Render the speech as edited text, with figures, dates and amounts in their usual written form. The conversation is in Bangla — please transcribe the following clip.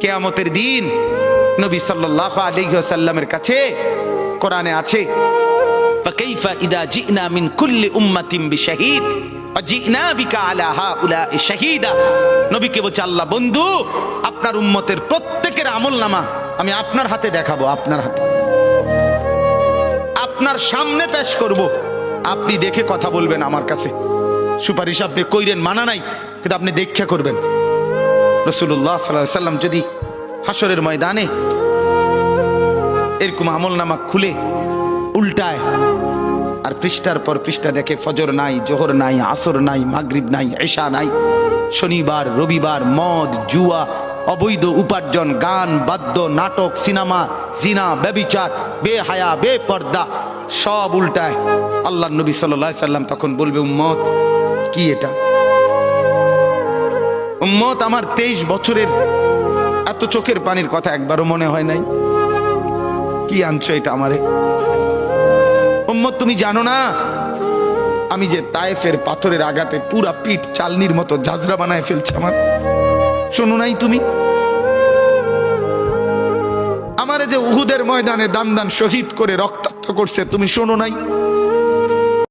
কিয়ামতের দিন নবী সাল্লাল্লাহু আলাইহি ওয়াসাল্লামের কাছে কোরআনে আছে, ফাকাইফা ইদা জিনা মিন কুল্লি উম্মাতিন বিশাহিদ ওয়া জিনা বিকা আলা হাউলা'i শাহীদা। নবীকে বলছে আল্লাহ, বন্ধু আপনার উম্মতের প্রত্যেকের আমলনামা আমি আপনার হাতে দেখাবো, আপনার হাতে, আপনার সামনে পেশ করব, আপনি দেখে কথা বলবেন আমার কাছে। সুপারিশ আপনি কইরেন, মানা নাই, কিন্তু আপনি দেখে করবেন। রাসূলুল্লাহ সাল্লাল্লাহু আলাইহি ওয়াসাল্লাম যদি হাসরের ময়দানে এরকম আমলনামা খুলে উল্টায় আর পৃষ্ঠার পর পৃষ্ঠা দেখে ফজর নাই, জোহর নাই, আসর নাই, মাগরিব নাই, এশা নাই, শনিবার রবিবার, মদ জুয়া, অবৈধ উপার্জন, গান বাদ্য, নাটক, সিনেমা, জিনা, ব্যভিচার, বেহায়া, বেপর্দা সব উল্টায়, আল্লাহর নবী সাল্লাল্লাহু আলাইহি সাল্লাম তখন বলবে, উম্মত কি এটা? উম্মত আমার 23 বছরের এত চোখের পানির কথা একবারও মনে হয় নাই, কি আনছো এটা আমারে? উম্মত তুমি জানো না আমি যে তায়েফের পাথরের আঘাতে পুরা পিঠ চালনির মতো ঝাঁঝরা বানায় ফেলছে আমার? শোনো নাই তুমি? আমারে যে উহুদের ময়দানে দান দান শহীদ করে রক্তাক্ত করছে, তুমি শোনো নাই?